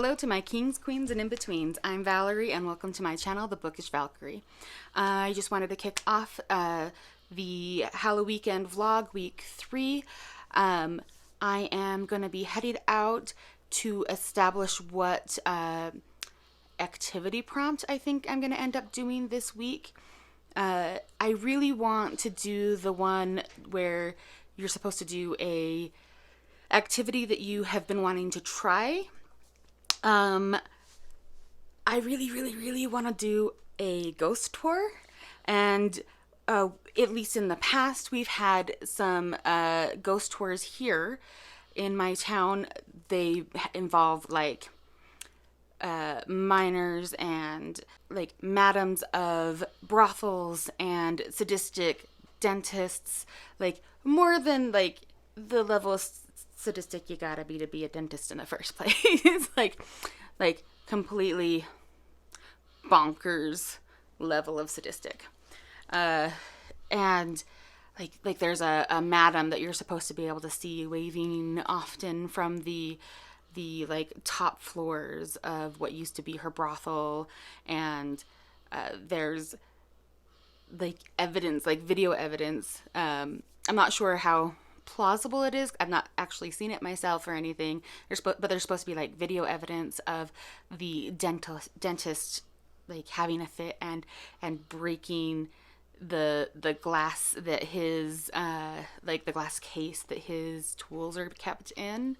Hello to my kings, queens, and in-betweens. I'm Valerie, and welcome to my channel, The Bookish Valkyrie. I just wanted to kick off the Halloweekend vlog week 3. I am going to be headed out to establish what activity prompt I think I'm going to end up doing this week. I really want to do the one where you're supposed to do a activity that you have been wanting to try. I really want to do a ghost tour, and at least in the past we've had some ghost tours here in my town. They involve like minors and like madams of brothels and sadistic dentists, like more than like the level of sadistic you gotta be to be a dentist in the first place. like completely bonkers level of sadistic. And like there's a madam that you're supposed to be able to see waving often from the like top floors of what used to be her brothel, and there's like evidence, like video evidence. I'm not sure how plausible it is. I've not actually seen it myself or anything. But there's supposed to be like video evidence of the dentist like having a fit and breaking the glass that his like the glass case that his tools are kept in.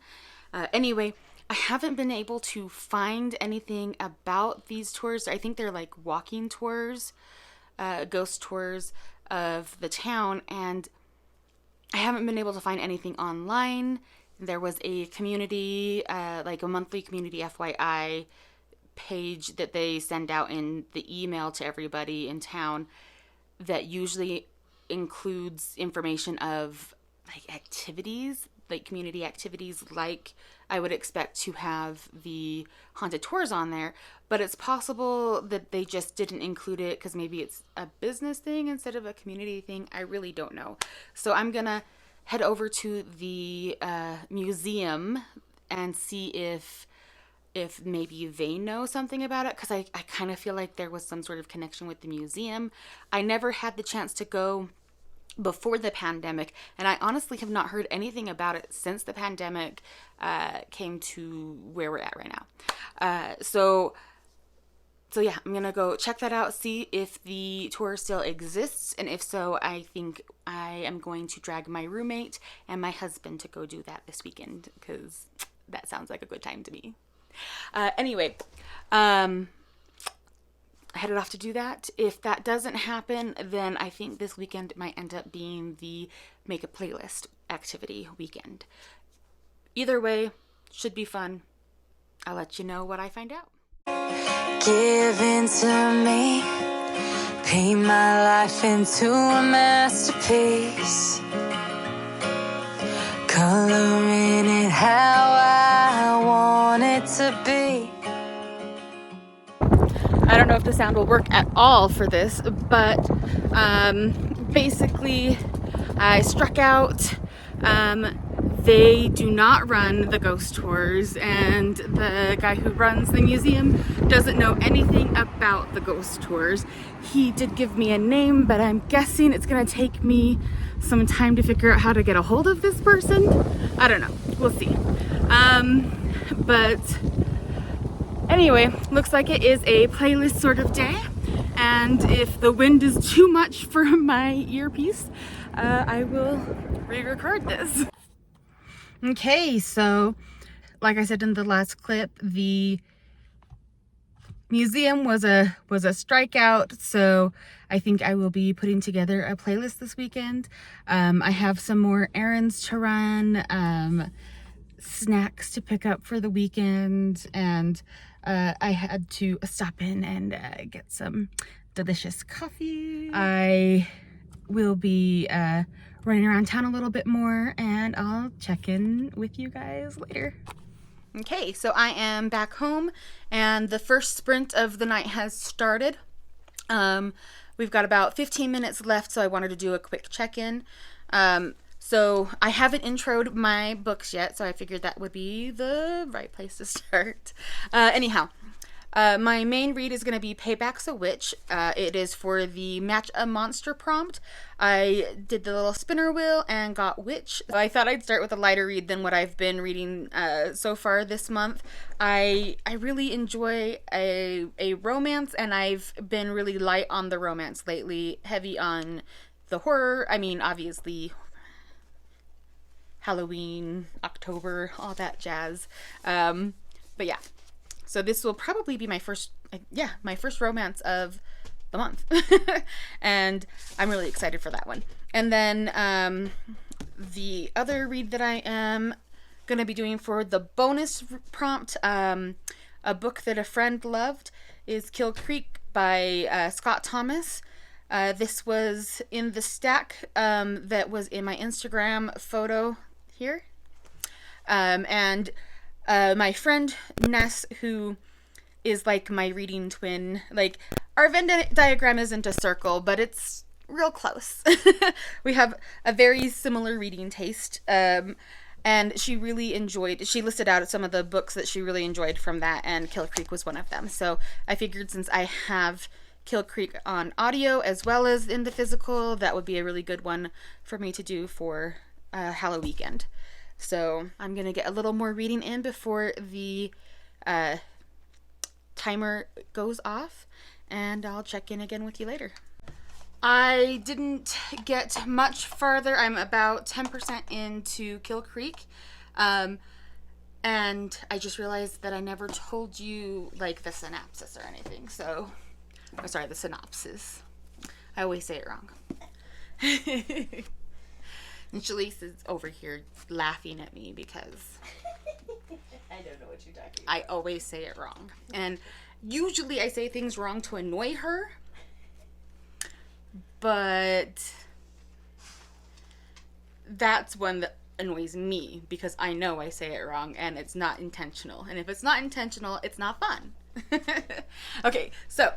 Anyway, I haven't been able to find anything about these tours. I think they're like walking tours, ghost tours of the town, and I haven't been able to find anything online. There was a community, like a monthly community FYI page that they send out in the email to everybody in town that usually includes information of like activities, like community activities, like I would expect to have the haunted tours on there. But it's possible that they just didn't include it because maybe it's a business thing instead of a community thing. I really don't know. So I'm gonna head over to the museum and see if maybe they know something about it, because I kind of feel like there was some sort of connection with the museum. I never had the chance to go before the pandemic, and I honestly have not heard anything about it since the pandemic came to where we're at right now. So yeah, I'm gonna go check that out, see if the tour still exists, and if so, I think I am going to drag my roommate and my husband to go do that this weekend, because that sounds like a good time to me. Anyway, I headed off to do that. If that doesn't happen, then I think this weekend might end up being the make a playlist activity weekend. Either way, should be fun. I'll let you know what I find out. Give in to me, paint my life into a masterpiece, coloring it how I want it to be. I don't know if the sound will work at all for this, but basically I struck out. They do not run the ghost tours, and the guy who runs the museum doesn't know anything about the ghost tours. He did give me a name, but I'm guessing it's gonna take me some time to figure out how to get a hold of this person. I don't know, we'll see. But anyway, looks like it is a playlist sort of day, and if the wind is too much for my earpiece, I will re-record this. Okay, so like I said in the last clip, the museum was a strikeout, so I think I will be putting together a playlist this weekend. I have some more errands to run, snacks to pick up for the weekend, and I had to stop in and get some delicious coffee. I will be running around town a little bit more, and I'll check in with you guys later. Okay, so I am back home, and the first sprint of the night has started. We've got about 15 minutes left, so I wanted to do a quick check-in. So I haven't introed my books yet, so I figured that would be the right place to start. Anyhow, my main read is going to be Payback's a Witch. It is for the Match a Monster prompt. I did the little spinner wheel and got Witch. I thought I'd start with a lighter read than what I've been reading so far this month. I really enjoy a romance, and I've been really light on the romance lately, heavy on the horror. I mean, obviously, Halloween, October, all that jazz. But yeah. So this will probably be my first romance of the month. And I'm really excited for that one. And then the other read that I am going to be doing for the bonus prompt, a book that a friend loved, is Kill Creek by Scott Thomas. This was in the stack that was in my Instagram photo here. And my friend Ness, who is like my reading twin, like our Venn diagram isn't a circle, but it's real close. We have a very similar reading taste. And she listed out some of the books that she really enjoyed from that, and Kill Creek was one of them. So I figured, since I have Kill Creek on audio as well as in the physical, that would be a really good one for me to do for Halloweekend. So I'm going to get a little more reading in before the timer goes off, and I'll check in again with you later. I didn't get much farther. I'm about 10% into Kill Creek. And I just realized that I never told you, like, the synopsis or anything. So, the synopsis. I always say it wrong. And Shalise is over here laughing at me because I don't know what you're talking about. I always say it wrong. And usually I say things wrong to annoy her. But that's one that annoys me because I know I say it wrong and it's not intentional. And if it's not intentional, it's not fun. Okay, so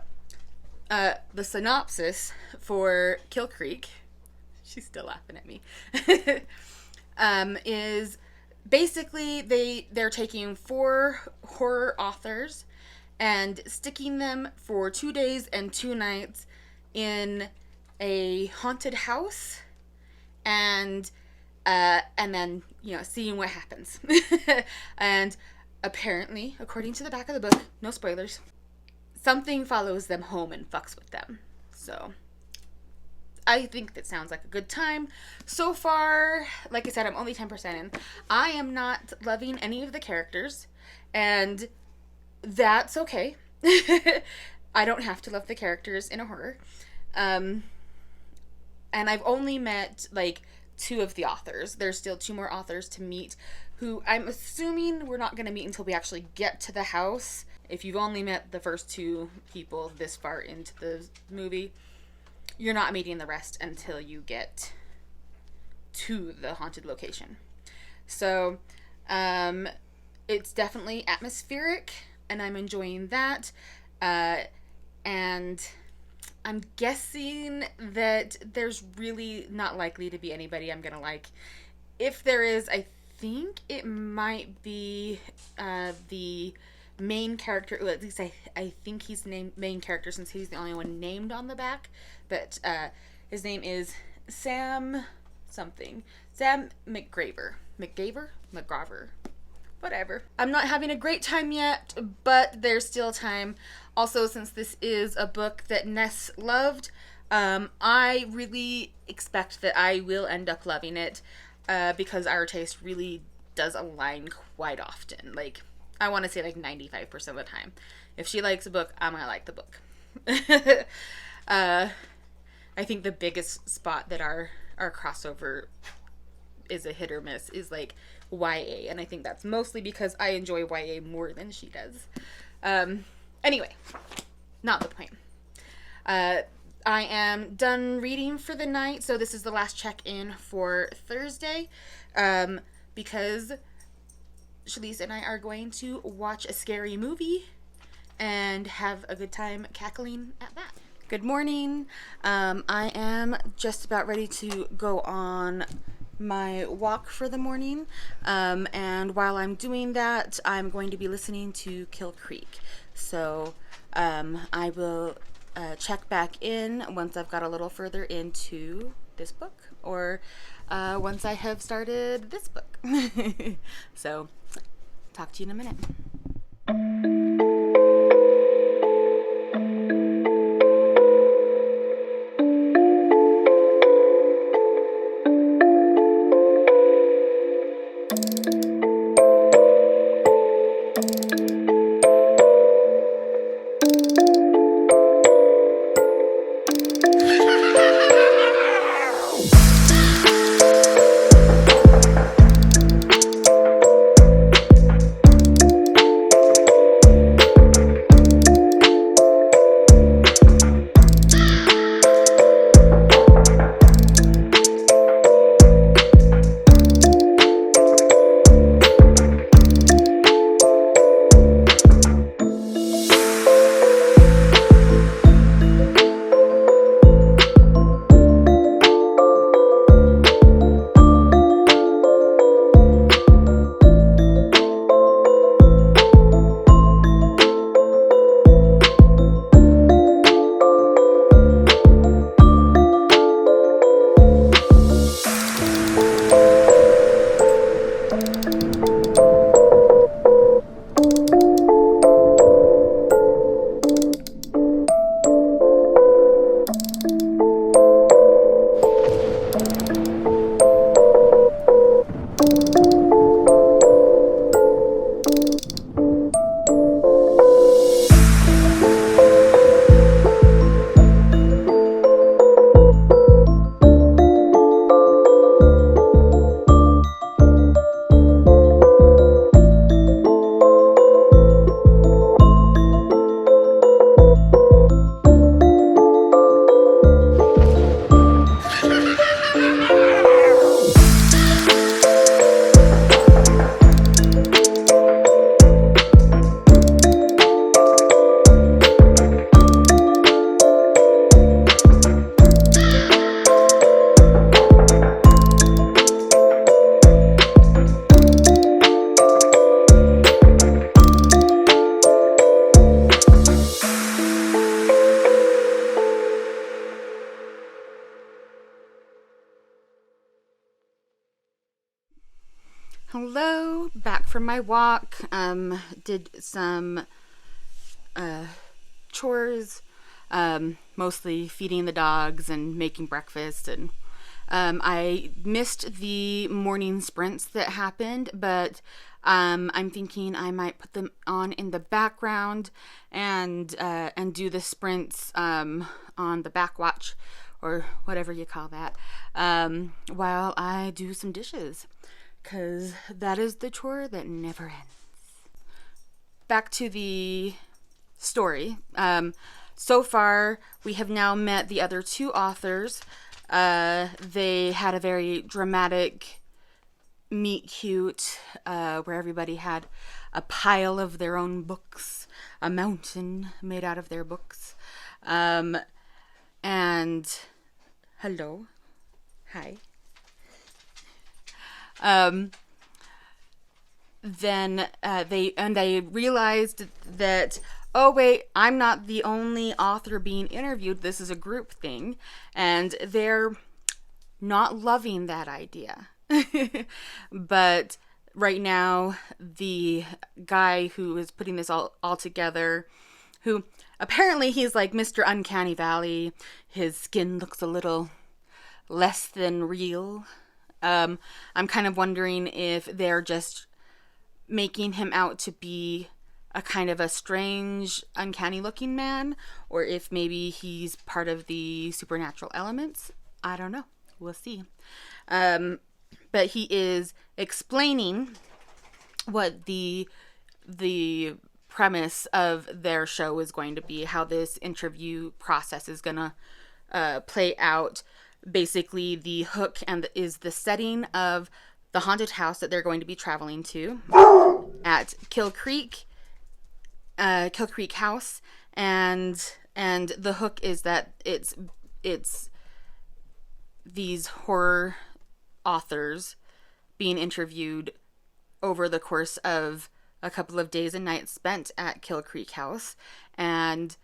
the synopsis for Kill Creek, she's still laughing at me, is basically they're taking 4 horror authors and sticking them for 2 days and 2 nights in a haunted house, and then, seeing what happens. And apparently, according to the back of the book, no spoilers, something follows them home and fucks with them. So I think that sounds like a good time. So far, like I said, I'm only 10% in. I am not loving any of the characters, and that's okay. I don't have to love the characters in a horror. And I've only met, 2 of the authors. There's still 2 more authors to meet, who I'm assuming we're not going to meet until we actually get to the house. If you've only met the first 2 people this far into the movie, you're not meeting the rest until you get to the haunted location. So, it's definitely atmospheric, and I'm enjoying that. And I'm guessing that there's really not likely to be anybody I'm gonna like. If there is, I think it might be the main character. Well, at least I think he's the main character, since he's the only one named on the back. But his name is Sam something. Sam McGraver. McGraver. Whatever. I'm not having a great time yet, but there's still time. Also, since this is a book that Ness loved, I really expect that I will end up loving it, because our taste really does align quite often. I want to say 95% of the time. If she likes a book, I'm going to like the book. I think the biggest spot that our crossover is a hit or miss is YA, and I think that's mostly because I enjoy YA more than she does. Anyway, not the point. I am done reading for the night, so this is the last check-in for Thursday, because Shalise and I are going to watch a scary movie and have a good time cackling at that. Good morning. I am just about ready to go on my walk for the morning. And while I'm doing that, I'm going to be listening to Kill Creek. So I will check back in once I've got a little further into this book, or once I have started this book. So talk to you in a minute. Hello, back from my walk. Did some chores, mostly feeding the dogs and making breakfast, and I missed the morning sprints that happened, but I'm thinking I might put them on in the background and do the sprints on the back watch, or whatever you call that, while I do some dishes. Because that is the chore that never ends. Back to the story. So far, we have now met the other two authors. They had a very dramatic meet cute, where everybody had a pile of their own books, a mountain made out of their books. And hello. Hi. Then they realized that, oh wait, I'm not the only author being interviewed. This is a group thing, and they're not loving that idea. But right now, the guy who is putting this all together, who apparently he's like Mr. Uncanny Valley, his skin looks a little less than real. I'm kind of wondering if they're just making him out to be a kind of a strange, uncanny looking man, or if maybe he's part of the supernatural elements. I don't know. We'll see. But he is explaining what the premise of their show is going to be, how this interview process is going to play out. Basically, the hook is the setting of the haunted house that they're going to be traveling to at Kill Creek House, and the hook is that it's these horror authors being interviewed over the course of a couple of days and nights spent at Kill Creek House. And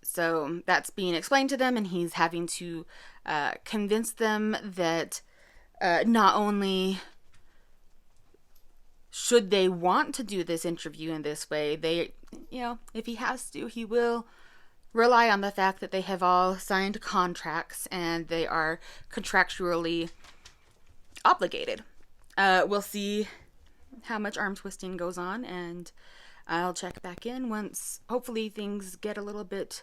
so that's being explained to them, and he's having to convince them that not only should they want to do this interview in this way, they, if he has to, he will rely on the fact that they have all signed contracts and they are contractually obligated. We'll see how much arm twisting goes on, and I'll check back in once hopefully things get a little bit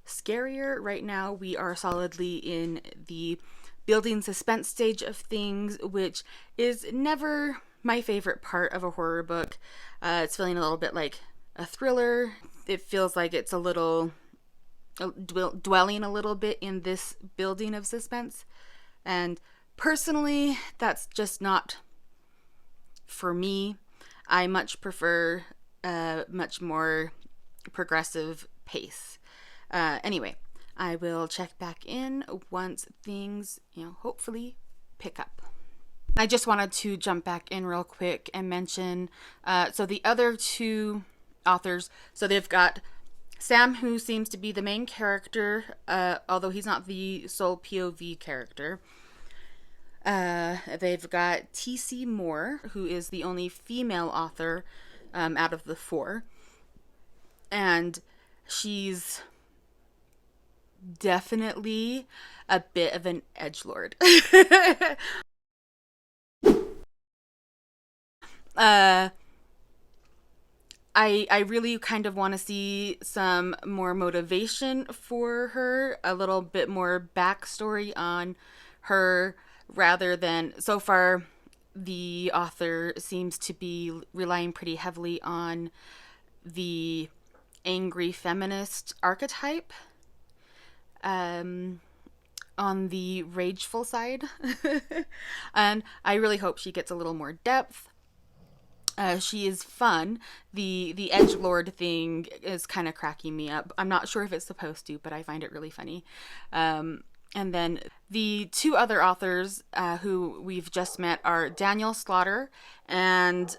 scarier. Right now we are solidly in the building suspense stage of things, which is never my favorite part of a horror book. It's feeling a little bit like a thriller. It feels like it's a little dwelling a little bit in this building of suspense, and personally that's just not for me. I much prefer a much more progressive pace. Anyway, I will check back in once things, hopefully pick up. I just wanted to jump back in real quick and mention, so the other two authors, so they've got Sam, who seems to be the main character, although he's not the sole POV character. They've got T.C. Moore, who is the only female author out of the four. And she's definitely a bit of an edgelord. I really kind of want to see some more motivation for her, a little bit more backstory on her, rather than, so far the author seems to be relying pretty heavily on the angry feminist archetype, on the rageful side. And I really hope she gets a little more depth. She is fun. The edgelord thing is kind of cracking me up. I'm not sure if it's supposed to, but I find it really funny. And then the two other authors who we've just met are Daniel Slaughter and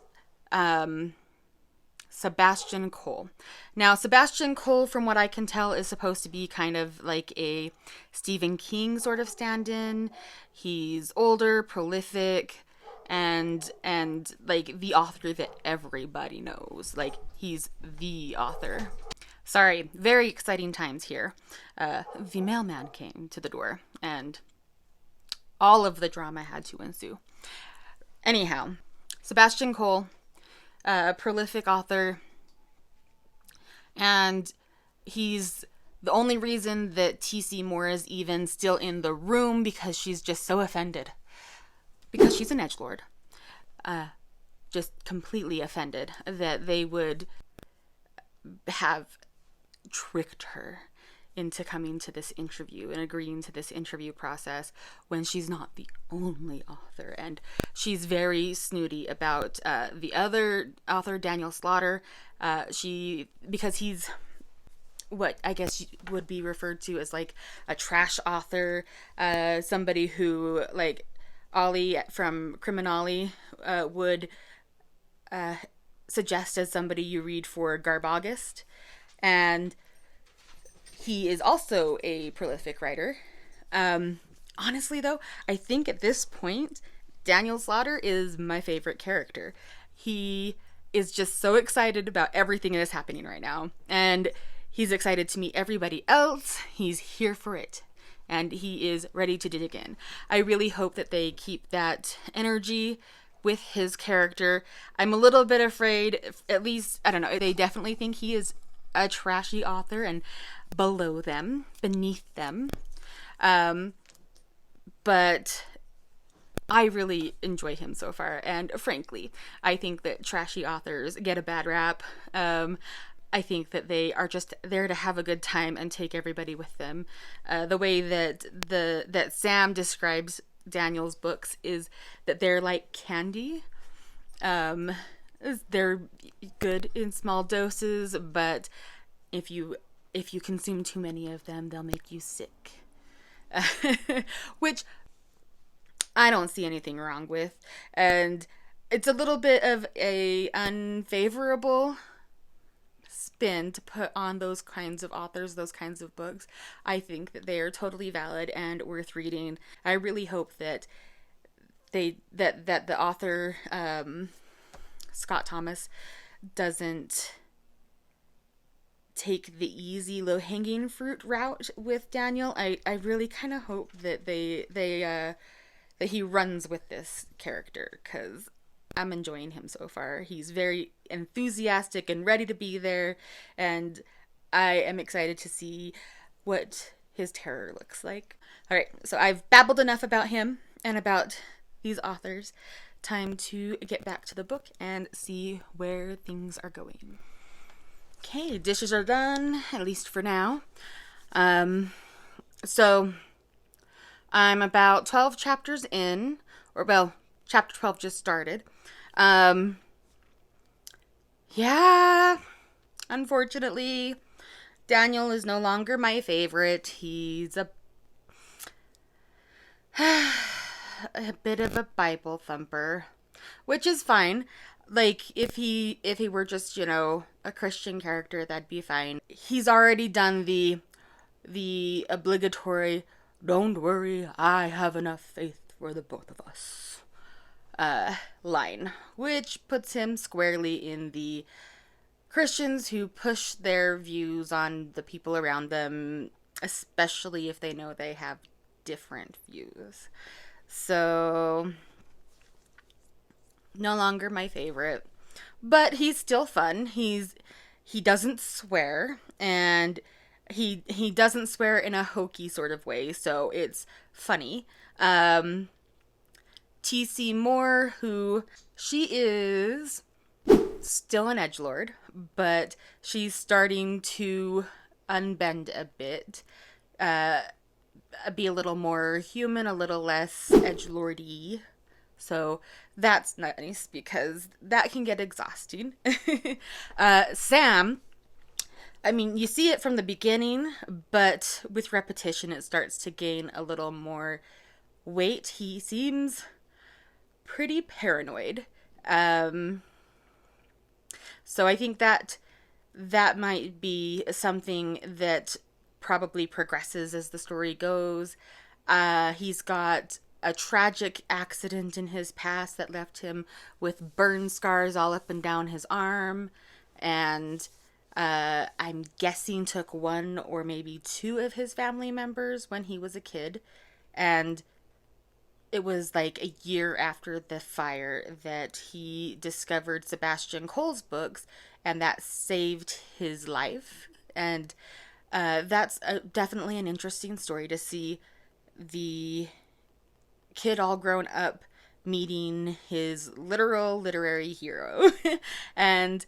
Sebastian Cole. Now, Sebastian Cole, from what I can tell, is supposed to be kind of like a Stephen King sort of stand-in. He's older, prolific, and like the author that everybody knows. Like, he's the author. Sorry, very exciting times here. The mailman came to the door, and all of the drama had to ensue. Anyhow, Sebastian Cole, a prolific author, and he's the only reason that T.C. Moore is even still in the room, because she's just so offended. Because she's an edgelord. Just completely offended that they would have tricked her into coming to this interview and agreeing to this interview process when she's not the only author. And she's very snooty about the other author, Daniel Slaughter. Because he's what I guess would be referred to as like a trash author, somebody who, like Ollie from Criminale would suggest as somebody you read for Garbogist. And he is also a prolific writer. Honestly, though, I think at this point, Daniel Slaughter is my favorite character. He is just so excited about everything that is happening right now. And he's excited to meet everybody else. He's here for it. And he is ready to dig in. I really hope that they keep that energy with his character. I'm a little bit afraid, at least, I don't know, they definitely think he is a trashy author and beneath them. But I really enjoy him so far. And frankly, I think that trashy authors get a bad rap. I think that they are just there to have a good time and take everybody with them. The way that Sam describes Daniel's books is that they're like candy. They're good in small doses, but if you consume too many of them, they'll make you sick. Which I don't see anything wrong with. And it's a little bit of a unfavorable spin to put on those kinds of authors, those kinds of books. I think that they are totally valid and worth reading. I really hope that the author, Scott Thomas, doesn't take the easy, low-hanging fruit route with Daniel. I really kind of hope that that he runs with this character, because I'm enjoying him so far. He's very enthusiastic and ready to be there, and I am excited to see what his terror looks like. All right, so I've babbled enough about him and about these authors. Time to get back to the book and see where things are going. Okay, dishes are done, at least for now. So I'm about 12 chapters in, or well, chapter 12 just started. Yeah, unfortunately, Daniel is no longer my favorite. He's a bit of a Bible thumper, which is fine. Like, if he were just, a Christian character, that'd be fine. He's already done the obligatory, "Don't worry, I have enough faith for the both of us," line, which puts him squarely in the Christians who push their views on the people around them, especially if they know they have different views. So, no longer my favorite, but he's still fun. He doesn't swear, and he doesn't swear in a hokey sort of way, so it's funny. T.C. Moore, who she is still an edgelord, but she's starting to unbend a bit, be a little more human, a little less edgelordy. So that's nice, because that can get exhausting. Sam, I mean, you see it from the beginning, but with repetition it starts to gain a little more weight. He seems pretty paranoid. So I think that might be something that probably progresses as the story goes. He's got a tragic accident in his past that left him with burn scars all up and down his arm, and I'm guessing took one or maybe two of his family members when he was a kid, and it was like a year after the fire that he discovered Sebastian Cole's books, and that saved his life. And that's definitely an interesting story to see the kid all grown up meeting his literal literary hero. And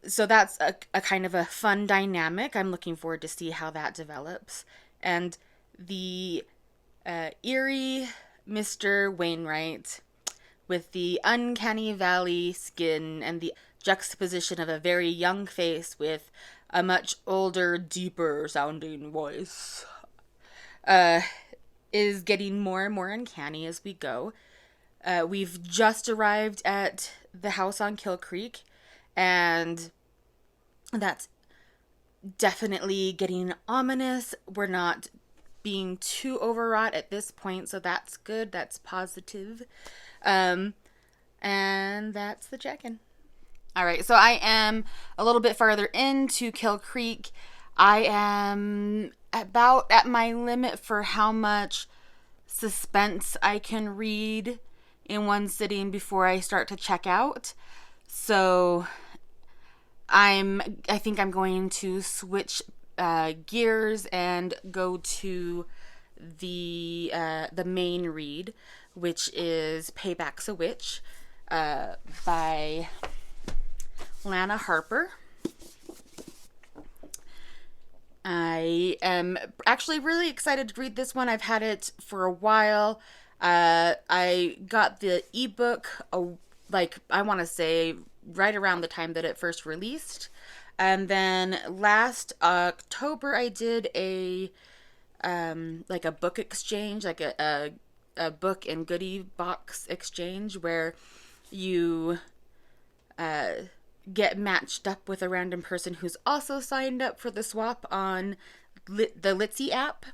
so that's a kind of a fun dynamic. I'm looking forward to see how that develops. And the eerie Mr. Wainwright with the uncanny valley skin and the juxtaposition of a very young face with a much older, deeper sounding voice is getting more and more uncanny as we go. We've just arrived at the house on Kill Creek, and that's definitely getting ominous. We're not being too overwrought at this point, so that's good. That's positive. And that's the check-in. All right, so I am a little bit farther into Kill Creek. I am about at my limit for how much suspense I can read in one sitting before I start to check out. So I think I'm going to switch gears and go to the main read, which is Payback's a Witch by Lana Harper. I am actually really excited to read this one. I've had it for a while. I got the ebook, I want to say right around the time that it first released. And then last October, I did a book exchange, like a a book and goodie box exchange where you get matched up with a random person who's also signed up for the swap on the Litzy app.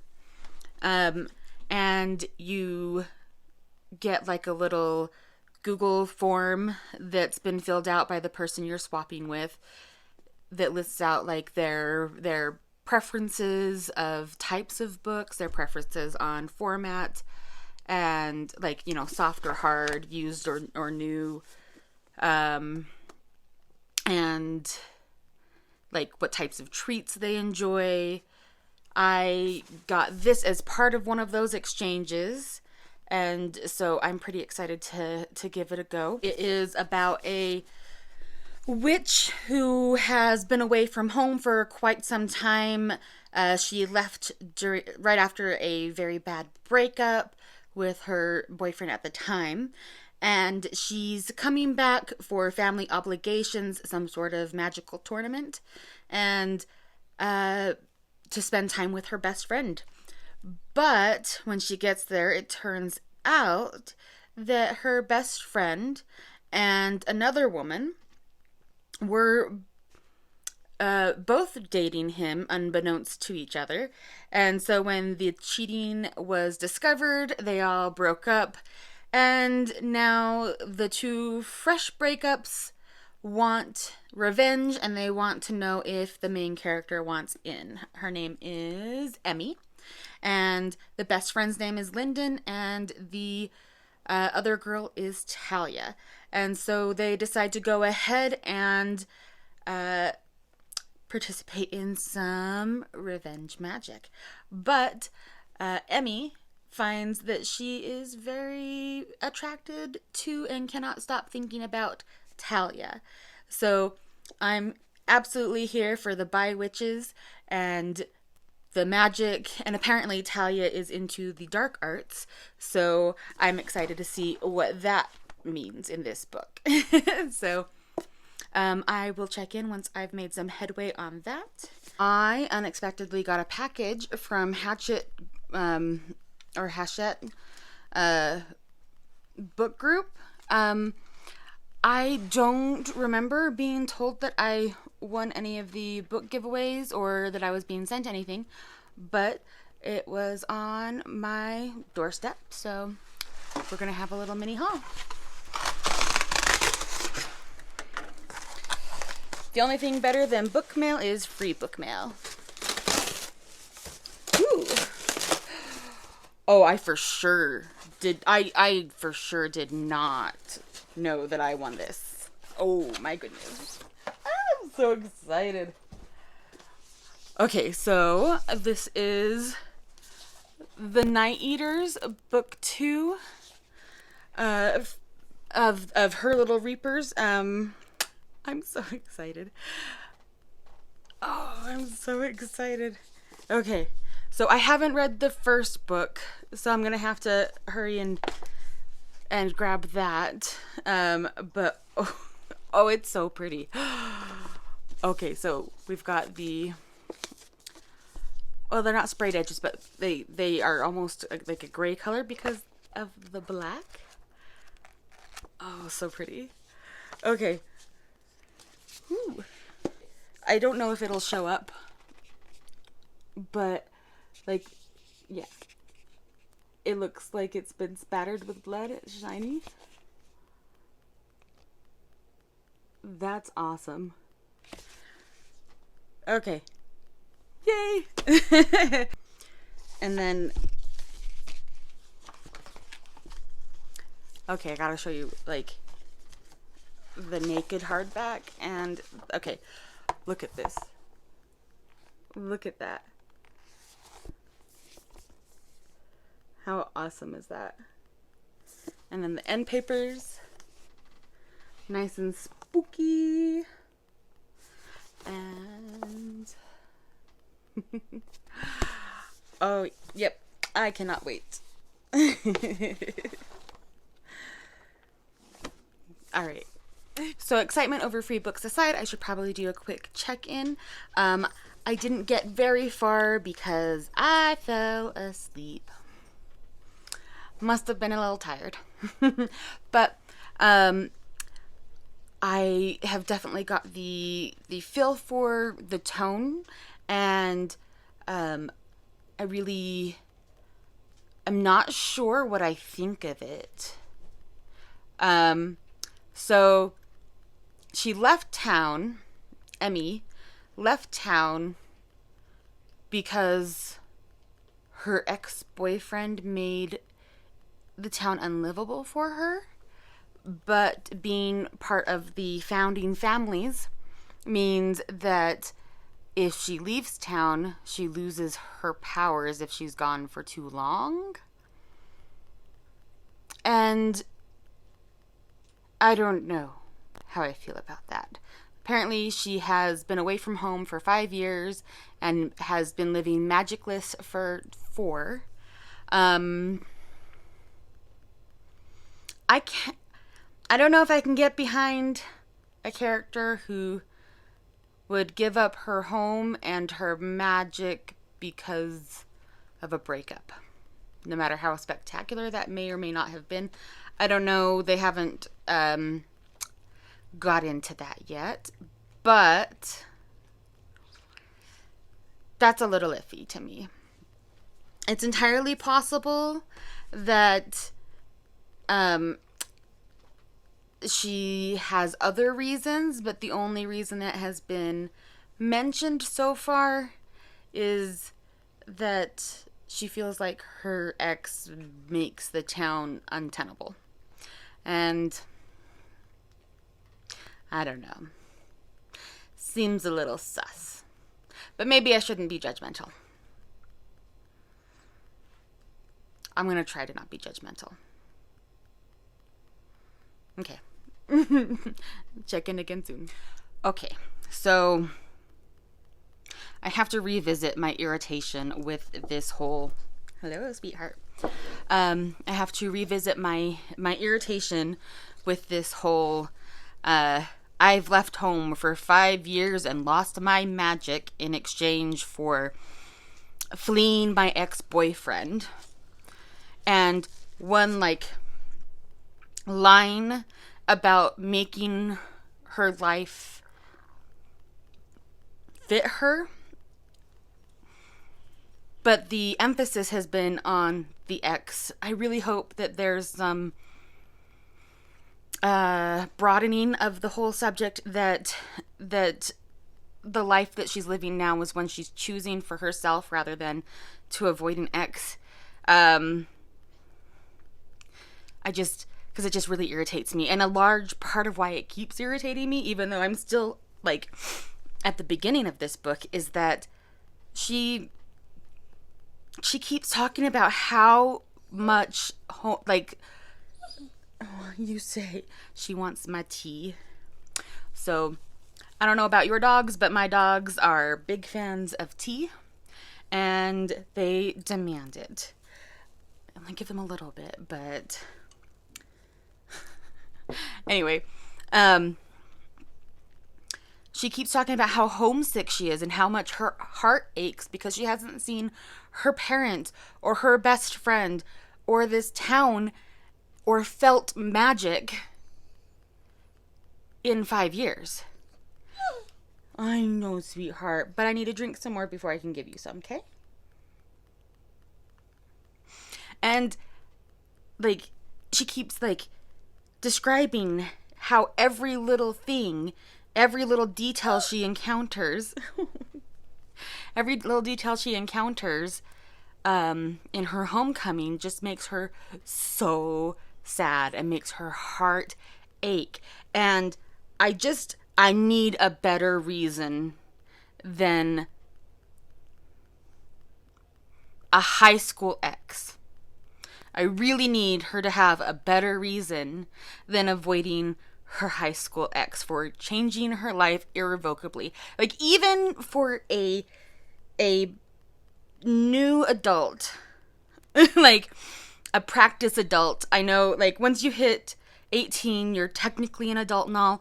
And you get like a little Google form that's been filled out by the person you're swapping with that lists out like their preferences of types of books, their preferences on format, and like, you know, soft or hard, used or new, and like what types of treats they enjoy. I got this as part of one of those exchanges, and so I'm pretty excited to give it a go. It is about a witch who has been away from home for quite some time. She left right after a very bad breakup with her boyfriend at the time. And she's coming back for family obligations, some sort of magical tournament, and to spend time with her best friend. But when she gets there, it turns out that her best friend and another woman were both dating him unbeknownst to each other. And so when the cheating was discovered, they all broke up. And now the two fresh breakups want revenge, and they want to know if the main character wants in. Her name is Emmy, and the best friend's name is Lyndon, and the other girl is Talia. And so they decide to go ahead and participate in some revenge magic. But Emmy finds that she is very attracted to and cannot stop thinking about Talia. So I'm absolutely here for the bi witches and the magic, and apparently Talia is into the dark arts, so I'm excited to see what that means in this book. So I will check in once I've made some headway on that. I unexpectedly got a package from Hachette book group. I don't remember being told that I won any of the book giveaways or that I was being sent anything, but it was on my doorstep, so we're gonna have a little mini haul. The only thing better than book mail is free book mail. Ooh. Oh, I for sure did not know that I won this. Oh my goodness. I'm so excited. Okay, so this is The Night Eaters, book 2 of Her Little Reapers. I'm so excited. Oh, I'm so excited. Okay, so I haven't read the first book, so I'm gonna have to hurry and grab that. But oh, it's so pretty. Okay, so we've got the, well, they're not sprayed edges, but they are almost like a gray color because of the black. Oh, so pretty. Okay. Ooh. I don't know if it'll show up, but like, yeah. It looks like it's been spattered with blood. It's shiny. That's awesome. Okay. Yay! And then, okay, I gotta show you like the naked hardback. And okay, look at this. Look at that. How awesome is that? And then the end papers, nice and spooky. And oh, yep, I cannot wait. All right. So excitement over free books aside, I should probably do a quick check-in. I didn't get very far because I fell asleep. must have been a little tired. But I have definitely got the feel for the tone, and I really am not sure what I think of it. So she left town, Emmy left town because her ex-boyfriend made the town unlivable for her. But being part of the founding families means that if she leaves town, she loses her powers if she's gone for too long. And I don't know how I feel about that. Apparently, she has been away from home for 5 years and has been living magicless for 4. I don't know if I can get behind a character who would give up her home and her magic because of a breakup. No matter how spectacular that may or may not have been. I don't know. They haven't got into that yet. But that's a little iffy to me. It's entirely possible that she has other reasons, but the only reason that has been mentioned so far is that she feels like her ex makes the town untenable. And I don't know. Seems a little sus. But maybe I shouldn't be judgmental. I'm going to try to not be judgmental. Okay. Check in again soon. Okay, so I have to revisit my irritation with this whole... Hello, sweetheart. I have to revisit my irritation with this whole... I've left home for 5 years and lost my magic in exchange for fleeing my ex-boyfriend. And one, line about making her life fit her. But the emphasis has been on the ex. I really hope that there's some broadening of the whole subject, that the life that she's living now was one she's choosing for herself rather than to avoid an ex. Because it just really irritates me. And a large part of why it keeps irritating me, even though I'm still, at the beginning of this book, is that she keeps talking about how much, you say she wants my tea. So, I don't know about your dogs, but my dogs are big fans of tea, and they demand it. I'm going to give them a little bit, but... Anyway, she keeps talking about how homesick she is and how much her heart aches because she hasn't seen her parents or her best friend or this town or felt magic in 5 years. I know, sweetheart, but I need to drink some more before I can give you some, okay? And, she keeps, describing how every little thing, every little detail she encounters, in her homecoming just makes her so sad and makes her heart ache. And I need a better reason than a high school ex. I really need her to have a better reason than avoiding her high school ex for changing her life irrevocably. Even for a new adult, a practice adult. I know, once you hit 18, you're technically an adult and all,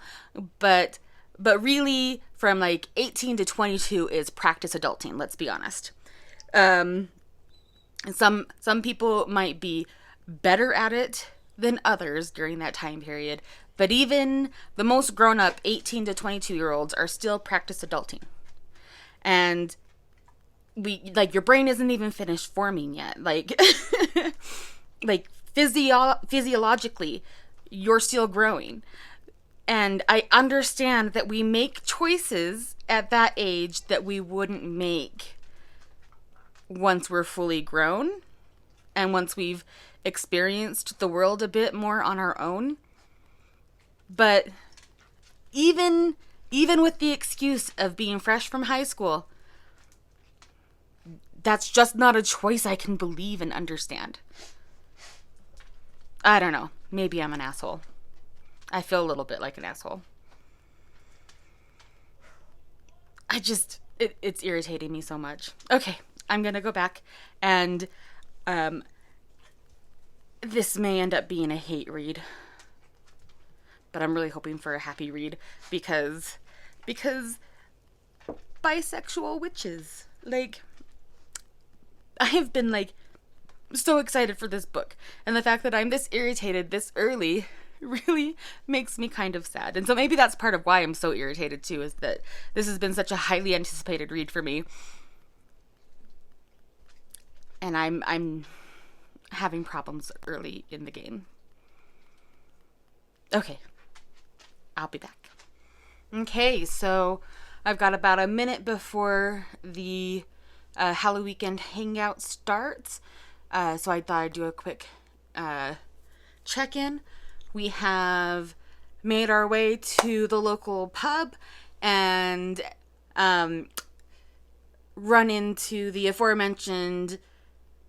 but really from 18 to 22 is practice adulting, let's be honest. Some people might be better at it than others during that time period. But even the most grown-up 18 to 22-year-olds are still practice adulting. And your brain isn't even finished forming yet. Like physiologically, you're still growing. And I understand that we make choices at that age that we wouldn't make once we're fully grown and once we've experienced the world a bit more on our own. But even with the excuse of being fresh from high school, that's just not a choice I can believe and understand. I don't know. Maybe I'm an asshole. I feel a little bit like an asshole. It's irritating me so much. Okay, I'm gonna go back and this may end up being a hate read. But I'm really hoping for a happy read because bisexual witches. Like, I have been like so excited for this book, and the fact that I'm this irritated this early really makes me kind of sad. And so maybe that's part of why I'm so irritated too, is that this has been such a highly anticipated read for me, and I'm having problems early in the game. Okay, I'll be back. Okay, so I've got about a minute before the Halloweekend hangout starts, so I thought I'd do a quick check-in. We have made our way to the local pub and run into the aforementioned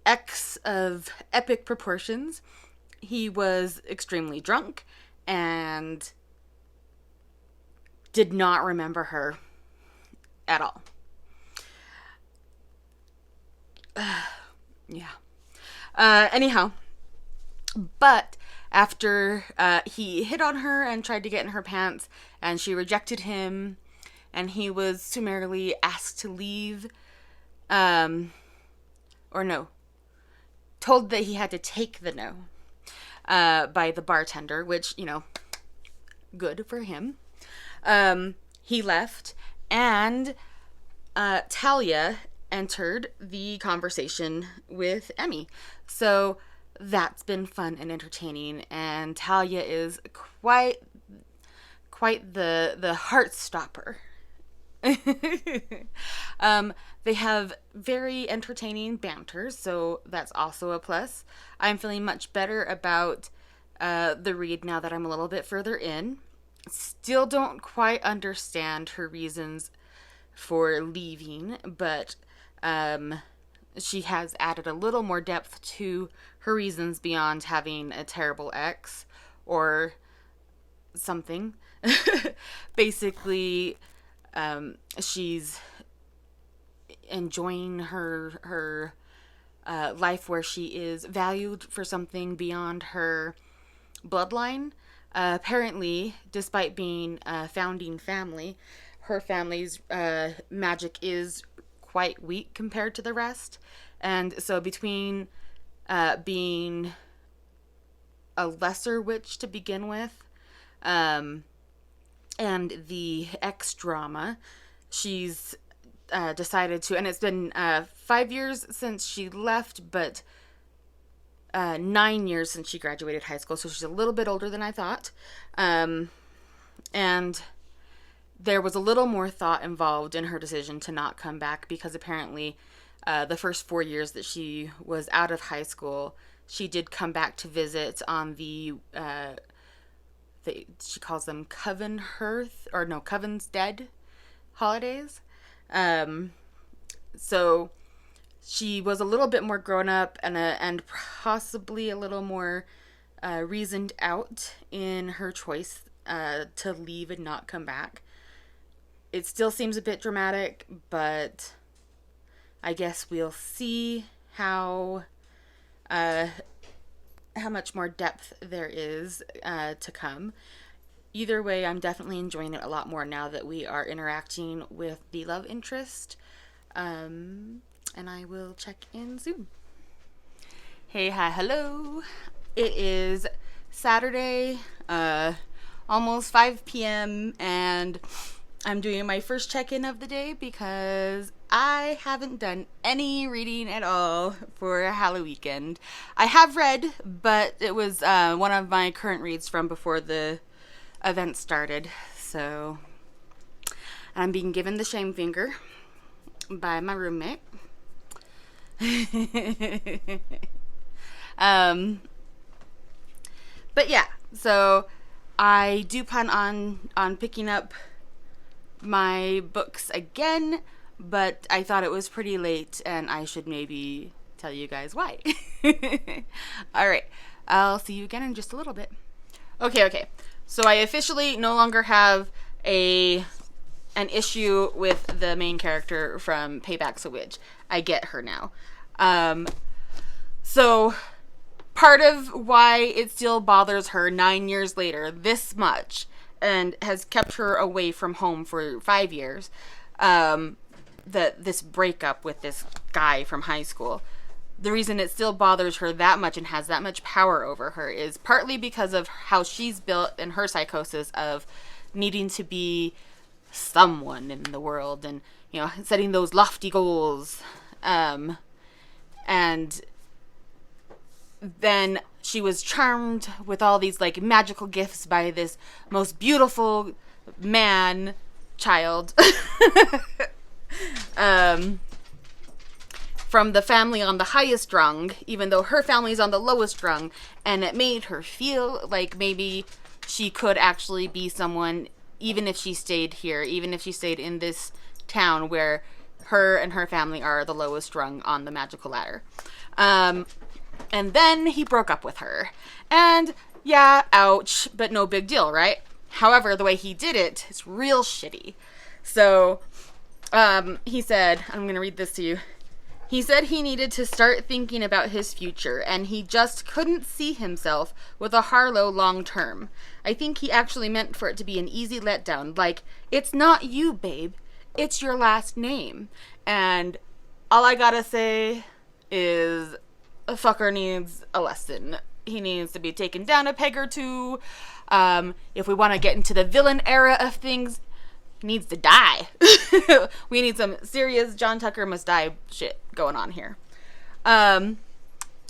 ex of epic proportions. He was extremely drunk and did not remember her at all. Yeah. Anyhow, but after he hit on her and tried to get in her pants, and she rejected him, and he was summarily asked to leave, told that he had to take the no by the bartender, which, good for him. He left, and Talia entered the conversation with Emmy. So that's been fun and entertaining, and Talia is quite the heart stopper. They have very entertaining banter, so that's also a plus. I'm feeling much better about the read now that I'm a little bit further in. Still don't quite understand her reasons for leaving, but she has added a little more depth to her reasons beyond having a terrible ex or something. Basically, she's enjoying her life where she is valued for something beyond her bloodline. Apparently, despite being a founding family, her family's magic is quite weak compared to the rest. And so between being a lesser witch to begin with, and the X drama, she's decided to, and it's been 5 years since she left, but 9 years since she graduated high school, so she's a little bit older than I thought. And there was a little more thought involved in her decision to not come back, because apparently the first 4 years that she was out of high school, she did come back to visit on the she calls them Coven's Dead holidays. So she was a little bit more grown up and possibly a little more reasoned out in her choice to leave and not come back. It still seems a bit dramatic, but I guess we'll see how much more depth there is to come. Either way, I'm definitely enjoying it a lot more now that we are interacting with the love interest. And I will check in soon. Hey, hi, hello. It is Saturday, almost 5 p.m. and I'm doing my first check-in of the day because I haven't done any reading at all for Halloweekend. I have read, but it was one of my current reads from before the event started. So I'm being given the shame finger by my roommate. But yeah, so I do plan on picking up my books again, but I thought it was pretty late and I should maybe tell you guys why. All right, I'll see you again in just a little bit. Okay. So I officially no longer have an issue with the main character from Payback's a Witch. I get her now. So part of why it still bothers her 9 years later this much and has kept her away from home for 5 years, this breakup with this guy from high school, the reason it still bothers her that much and has that much power over her is partly because of how she's built and her psychosis of needing to be someone in the world and, you know, setting those lofty goals. And then she was charmed with all these like magical gifts by this most beautiful man child from the family on the highest rung, even though her family's on the lowest rung, and it made her feel like maybe she could actually be someone even if she stayed here, even if she stayed in this town where her and her family are the lowest rung on the magical ladder. And then he broke up with her. And yeah, ouch, but no big deal, right? However, the way he did it is real shitty. So, he said, I'm going to read this to you. He said he needed to start thinking about his future, and he just couldn't see himself with a Harlow long term. I think he actually meant for it to be an easy letdown, like, it's not you, babe, it's your last name. And all I gotta say is, a fucker needs a lesson. He needs to be taken down a peg or two. If we want to get into the villain era of things, he needs to die. We need some serious John Tucker must die shit going on here.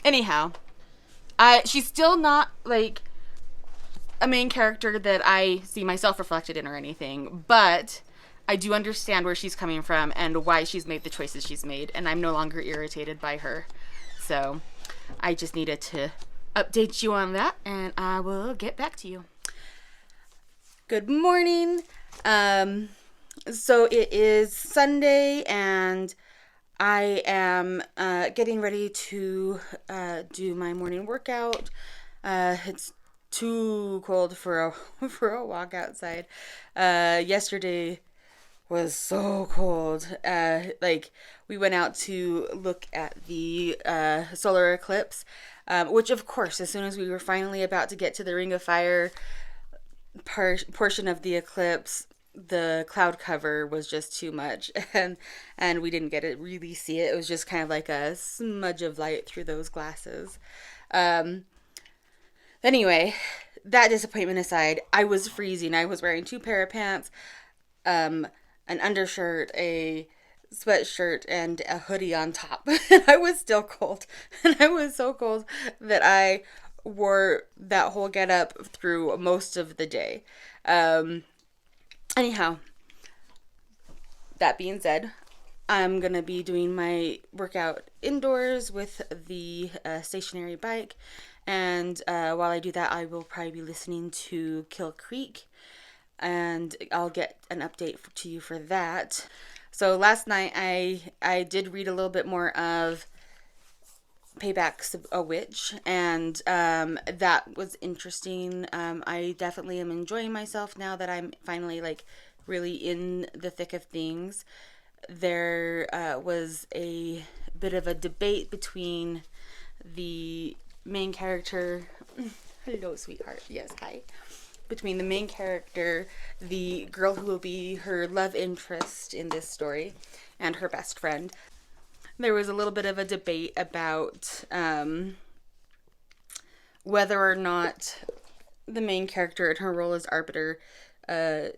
Anyhow, she's still not like a main character that I see myself reflected in or anything, but I do understand where she's coming from and why she's made the choices she's made, and I'm no longer irritated by her. So I just needed to update you on that, and I will get back to you. Good morning. So it is Sunday, and I am getting ready to do my morning workout. It's too cold for a walk outside. Yesterday was so cold. Like, we went out to look at the solar eclipse, which of course, as soon as we were finally about to get to the Ring of Fire portion of the eclipse, the cloud cover was just too much, and we didn't get to really see it. It was just kind of like a smudge of light through those glasses. Anyway, that disappointment aside, I was freezing. I was wearing 2 pair of pants, an undershirt, a sweatshirt, and a hoodie on top. And I was still cold. And I was so cold that I wore that whole getup through most of the day. Anyhow, that being said, I'm going to be doing my workout indoors with the stationary bike. And while I do that, I will probably be listening to Kill Creek. And I'll get an update to you for that. So last night I did read a little bit more of Payback's a Witch, and that was interesting. I definitely am enjoying myself now that I'm finally like really in the thick of things. There was a bit of a debate between the main character. Hello, sweetheart. Yes, hi. Between the main character, the girl who will be her love interest in this story, and her best friend. There was a little bit of a debate about whether or not the main character in her role as Arbiter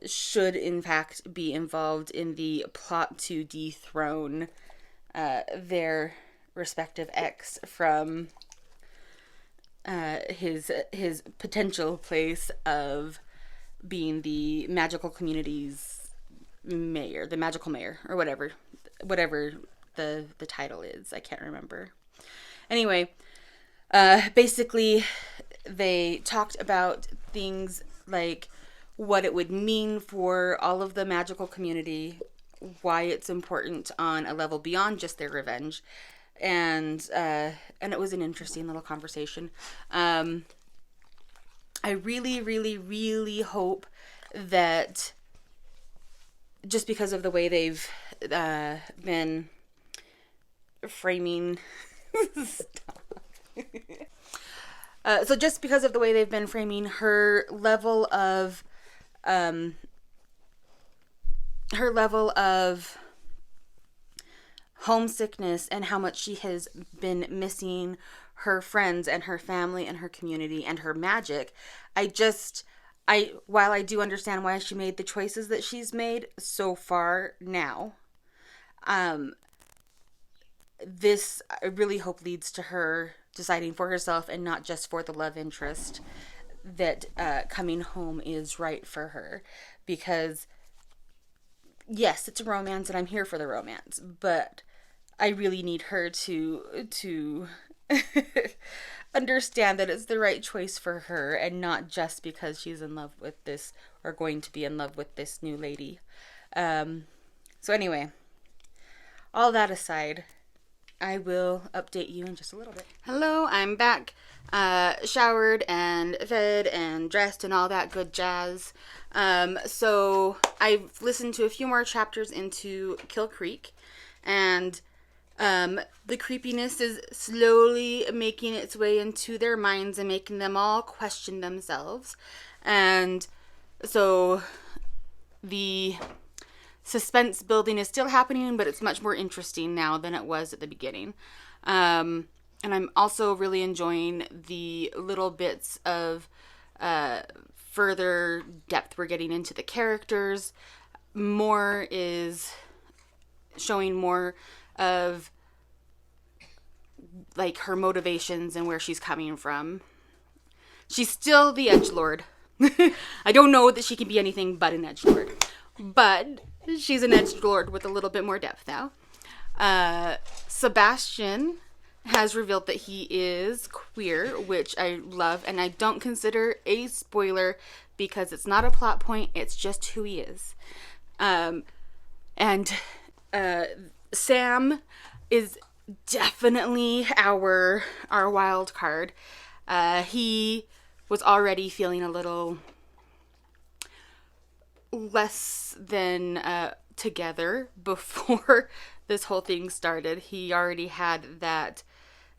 should in fact be involved in the plot to dethrone their respective ex from his potential place of being the magical community's mayor, the magical mayor, or whatever the title is. I can't remember. Anyway, basically they talked about things like what it would mean for all of the magical community, why it's important on a level beyond just their revenge, and it was an interesting little conversation. I really, really, really hope that just because of the way they've been framing so just because of the way they've been framing her level of homesickness and how much she has been missing her friends and her family and her community and her magic, while I do understand why she made the choices that she's made so far now, this I really hope leads to her deciding for herself and not just for the love interest that coming home is right for her. Because yes, it's a romance and I'm here for the romance, but I really need her to understand that it's the right choice for her and not just because she's in love with this or going to be in love with this new lady. So anyway, all that aside, I will update you in just a little bit. Hello, I'm back. Showered and fed and dressed and all that good jazz. So I've listened to a few more chapters into Kill Creek, and the creepiness is slowly making its way into their minds and making them all question themselves. And so the suspense building is still happening, but it's much more interesting now than it was at the beginning. And I'm also really enjoying the little bits of further depth we're getting into the characters. More is showing more of like her motivations and where she's coming from. She's still the edgelord. I don't know that she can be anything but an edgelord, but she's an edgelord with a little bit more depth now. Sebastian has revealed that he is queer, which I love, and I don't consider a spoiler because it's not a plot point, it's just who he is. And Sam is definitely our wild card. He was already feeling a little less than together before this whole thing started. He already had that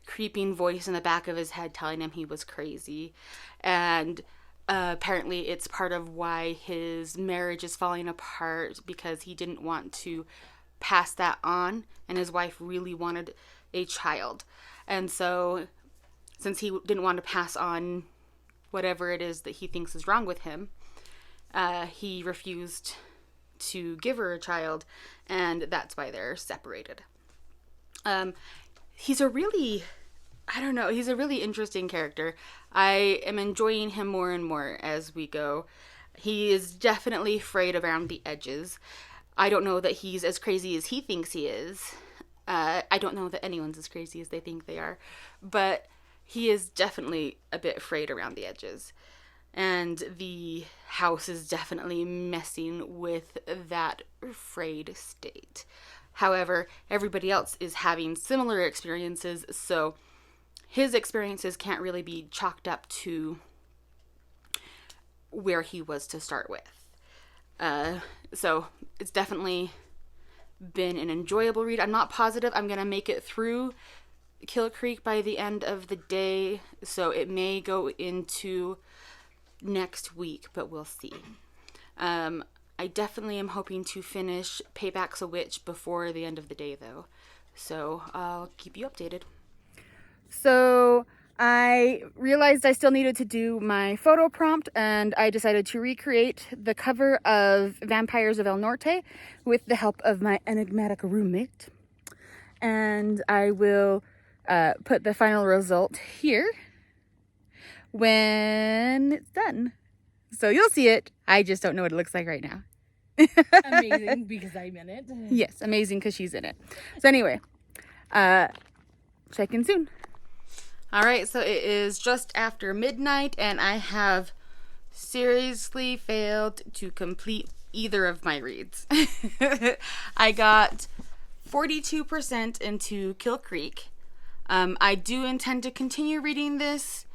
creeping voice in the back of his head telling him he was crazy, and apparently it's part of why his marriage is falling apart, because he didn't want to pass that on, and his wife really wanted a child. And so since he didn't want to pass on whatever it is that he thinks is wrong with him, he refused to give her a child, and that's why they're separated. He's a really interesting character. I am enjoying him more and more as we go. He is definitely frayed around the edges. I don't know that he's as crazy as he thinks he is. I don't know that anyone's as crazy as they think they are, but he is definitely a bit frayed around the edges. And the house is definitely messing with that frayed state. However, everybody else is having similar experiences, so his experiences can't really be chalked up to where he was to start with. So it's definitely been an enjoyable read. I'm not positive I'm going to make it through Kill Creek by the end of the day, so it may go into next week, but we'll see. I definitely am hoping to finish Payback's a Witch before the end of the day, though, so I'll keep you updated. So I realized I still needed to do my photo prompt, and I decided to recreate the cover of Vampires of El Norte with the help of my enigmatic roommate. And I will put the final result here when it's done. So you'll see it. I just don't know what it looks like right now. Amazing because I'm in it. Yes, amazing because she's in it. So anyway, check in soon. All right, so it is just after midnight, and I have seriously failed to complete either of my reads. I got 42% into Kill Creek. I do intend to continue reading this,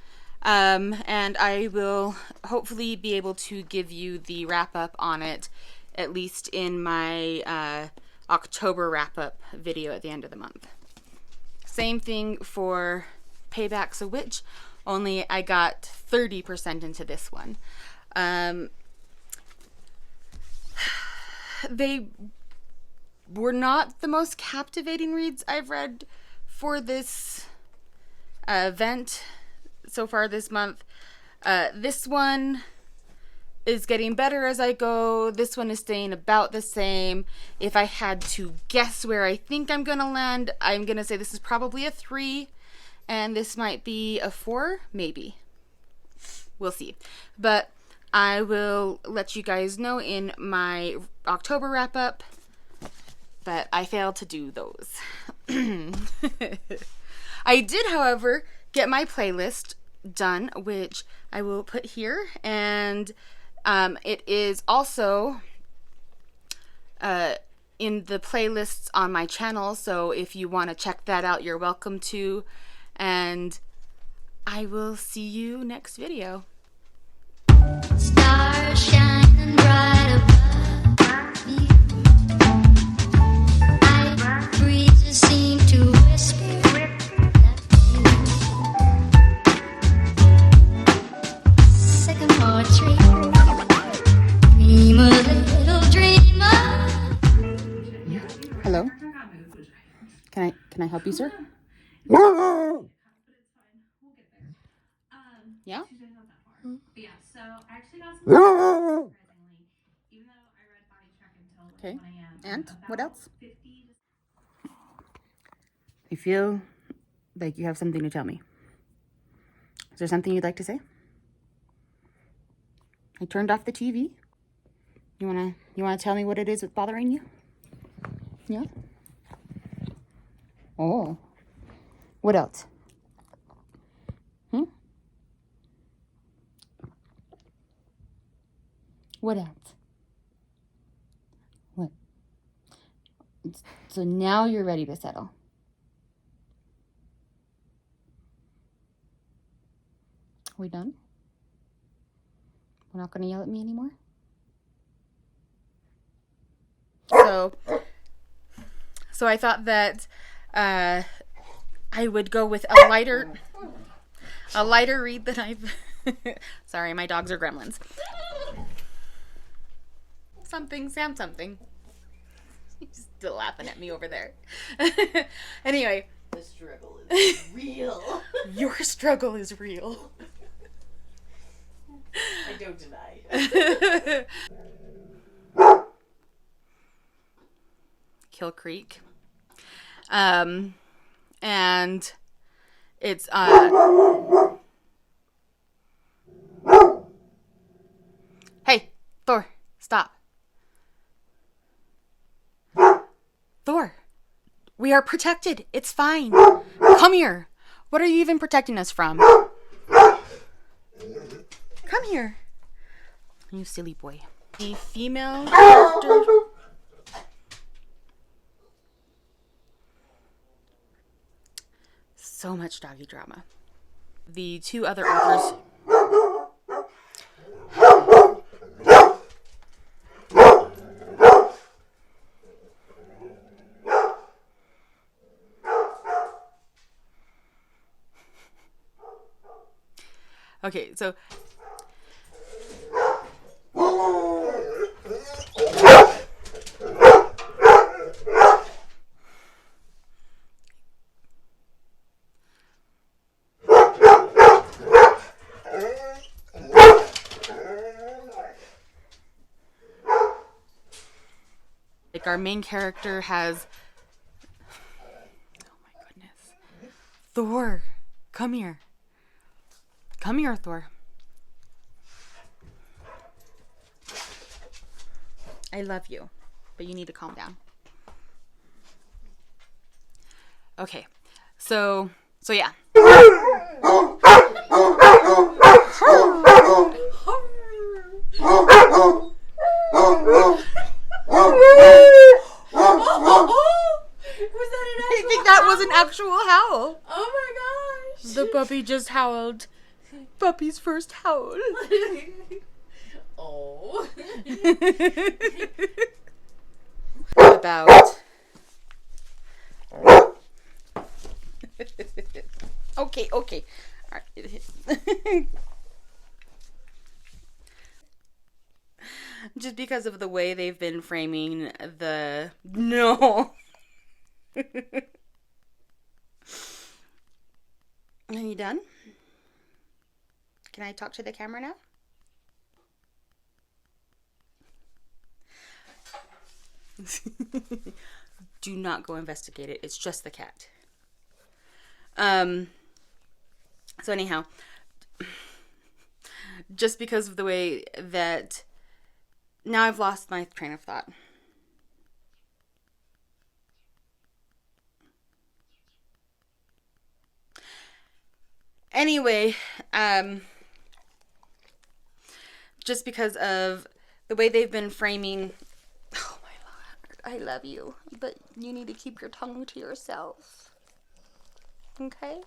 and I will hopefully be able to give you the wrap-up on it, at least in my October wrap-up video at the end of the month. Same thing for Payback's a Witch, only I got 30% into this one. They were not the most captivating reads I've read for this event so far this month. This one is getting better as I go. This one is staying about the same. If I had to guess where I think I'm going to land, I'm going to say this is probably a 3. And this might be a 4, maybe. We'll see. But I will let you guys know in my October wrap-up. But I failed to do those. I did, however, get my playlist done, which I will put here. And it is also in the playlists on my channel. So if you want to check that out, you're welcome to. And I will see you next video. Stars shining bright above me. Night breezes seem to whisper that sycamore tree. Dream a little dreamer. Hello? Can I help you, sir? Yeah? Yeah, so I actually got some surprisingly, even though I read Body Check until Okay. 1 a.m. And what else? 50 I feel like you have something to tell me. Is there something you'd like to say? I turned off the TV. You wanna tell me what it is that's bothering you? Yeah? Oh. What else? What else? What? So now you're ready to settle. We done? We're not going to yell at me anymore? So I thought that I would go with a lighter read than I've... Sorry, my dogs are gremlins. Something, Sam something. He's still laughing at me over there. Anyway. The struggle is real. Your struggle is real. I don't deny. Kill Creek. And it's Hey, Thor, stop. Thor, we are protected. It's fine. Come here. What are you even protecting us from? Come here. You silly boy. The female character. So much doggy drama. The two other authors. Okay, so Like our main character has, oh my goodness, Thor, come here. Come here, Thor. I love you, but you need to calm down. Okay, so yeah. Was that an I think that was an actual howl. Oh my gosh. The puppy just howled. Puppy's first howl. Oh. About. Okay. All right. Just because of the way they've been framing the no. Are you done? Can I talk to the camera now? Do not go investigate it. It's just the cat. So anyhow, just because of the way that now I've lost my train of thought. Anyway, just because of the way they've been framing, oh my Lord, I love you, but you need to keep your tongue to yourself. Okay?